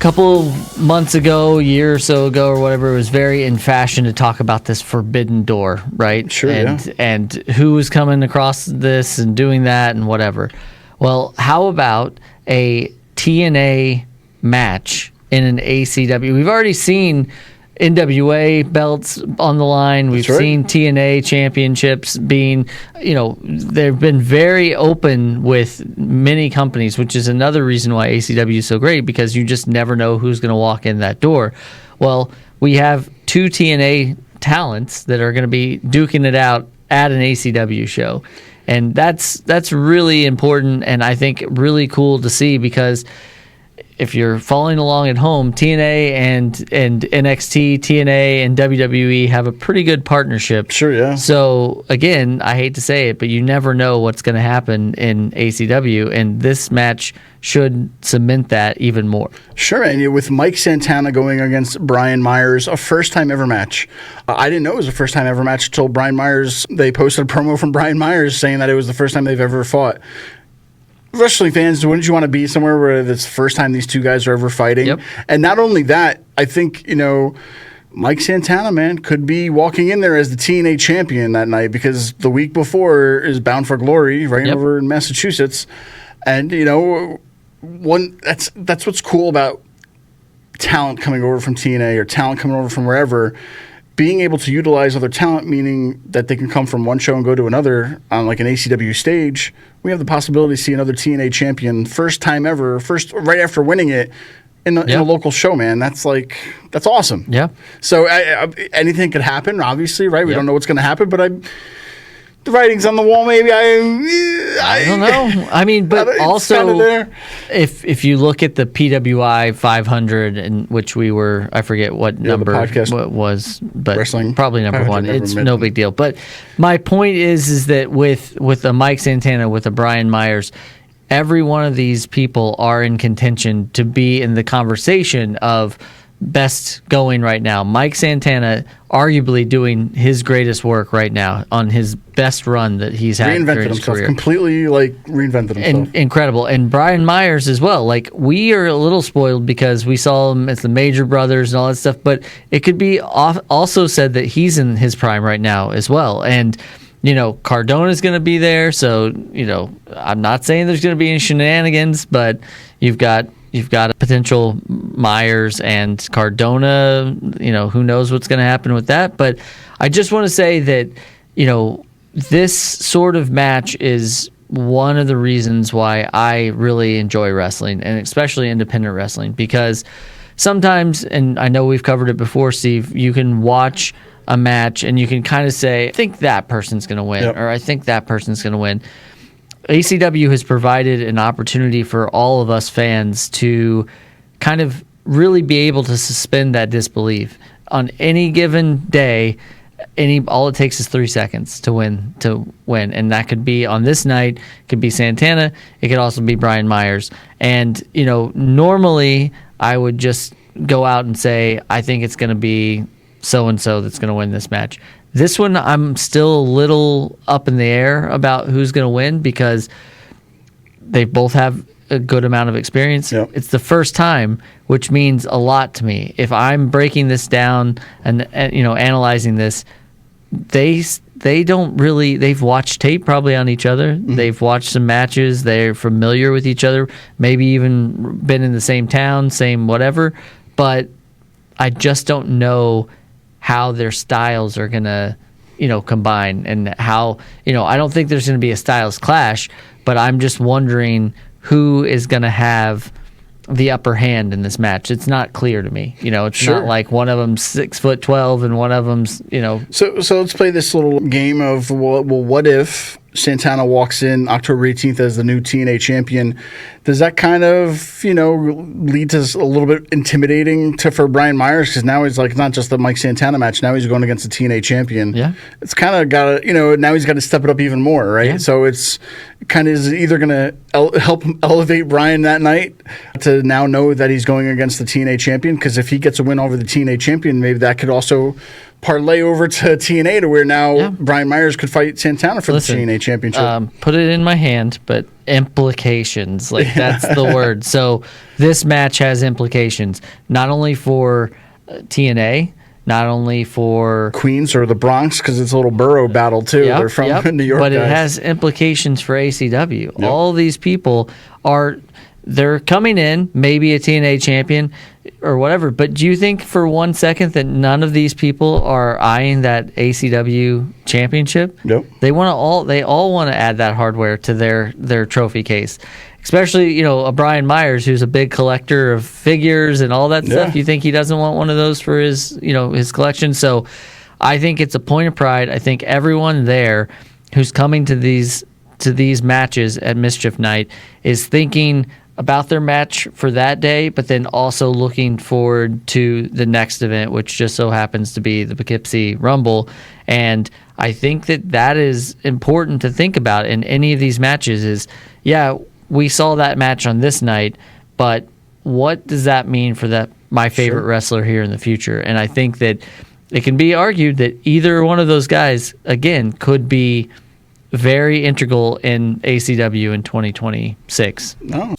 couple months ago, a year or so ago or whatever, it was very in fashion to talk about this forbidden door, right? Sure, and who was coming across this and doing that and whatever. Well, how about a TNA match in an ACW? We've already seen NWA belts on the line. We've seen TNA championships being, they've been very open with many companies, which is another reason why ACW is so great, because you just never know who's going to walk in that door. Well, we have two TNA talents that are going to be duking it out at an ACW show. And that's really important, and I think really cool to see, because if you're following along at home, TNA and NXT, TNA and WWE have a pretty good partnership. Sure, yeah. So, again, I hate to say it, but you never know what's going to happen in ACW, and this match should cement that even more. Sure, and with Mike Santana going against Brian Myers, a first-time ever match. I didn't know it was a first-time ever match until Brian Myers, they posted a promo from Brian Myers saying that it was the first time they've ever fought. Wrestling fans, wouldn't you want to be somewhere where it's the first time these two guys are ever fighting? Yep. And not only that, I think, Mike Santana, man, could be walking in there as the TNA champion that night, because the week before is Bound for Glory right over in Massachusetts. And, that's what's cool about talent coming over from TNA or talent coming over from wherever. Being able to utilize other talent, meaning that they can come from one show and go to another on like an ACW stage. We have the possibility to see another TNA champion, first time ever, right after winning it in a local show, man. That's awesome. Yeah. So anything could happen, obviously, right? We don't know what's going to happen, but the writing's on the wall, maybe. I don't know. I mean, but also, if you look at the PWI 500, in which we were, I forget what number it was, but wrestling probably number one. It's no big deal. But my point is that with a Mike Santana, with a Brian Myers, every one of these people are in contention to be in the conversation of best going right now. Mike Santana arguably doing his greatest work right now on his best run that he's had during his career. Completely reinvented himself. Incredible. And Brian Myers as well. Like, we are a little spoiled because we saw him as the Major Brothers and all that stuff, but it could be also said that he's in his prime right now as well. And Cardona's going to be there, so I'm not saying there's going to be any shenanigans, but you've got a potential Myers and Cardona. Who knows what's going to happen with that. But I just want to say that, this sort of match is one of the reasons why I really enjoy wrestling, and especially independent wrestling, because sometimes, and I know we've covered it before, Steve, you can watch a match and you can kind of say, I think that person's going to win, or I think that person's going to win. ACW has provided an opportunity for all of us fans to kind of really be able to suspend that disbelief. On any given day, all it takes is 3 seconds to win, and that could be on this night. It could be Santana. It could also be Brian Myers. And normally I would just go out and say, I think it's going to be so and so that's going to win this match. This one, I'm still a little up in the air about who's going to win, because they both have a good amount of experience. Yep. It's the first time, which means a lot to me. If I'm breaking this down and analyzing this, they don't really. They've watched tape probably on each other. Mm-hmm. They've watched some matches. They're familiar with each other. Maybe even been in the same town, same whatever. But I just don't know how their styles are going to, combine, and how, I don't think there's going to be a styles clash, but I'm just wondering who is going to have the upper hand in this match. It's not clear to me. It's not like one of them's 6'12" and one of them's, So let's play this little game of, what if Santana walks in October 18th as the new TNA champion? Does that kind of, lead to a little bit intimidating for Brian Myers? Because now he's like, not just the Mike Santana match, now he's going against the TNA champion. Yeah. It's kind of got to, now he's got to step it up even more, right? Yeah. So it's kind of is either going to help elevate Brian that night to now know that he's going against the TNA champion, because if he gets a win over the TNA champion, maybe that could also parlay over to TNA to where now Brian Myers could fight Santana for the TNA championship. Put it in my hand, but implications, like that's the word. So this match has implications, not only for TNA, not only for Queens or the Bronx, because it's a little borough battle too. They're from New York, but guys. It has implications for ACW. All these people they're coming in, maybe a TNA champion or whatever. But do you think for 1 second that none of these people are eyeing that ACW championship? Nope. They all want to add that hardware to their trophy case. Especially, a Brian Myers who's a big collector of figures and all that stuff. You think he doesn't want one of those for his collection? So I think it's a point of pride. I think everyone there who's coming to these matches at Mischief Night is thinking about their match for that day, but then also looking forward to the next event, which just so happens to be the Poughkeepsie Rumble. And I think that is important to think about in any of these matches is, we saw that match on this night, but what does that mean for my favorite wrestler here in the future? And I think that it can be argued that either one of those guys, again, could be very integral in ACW in 2026. No.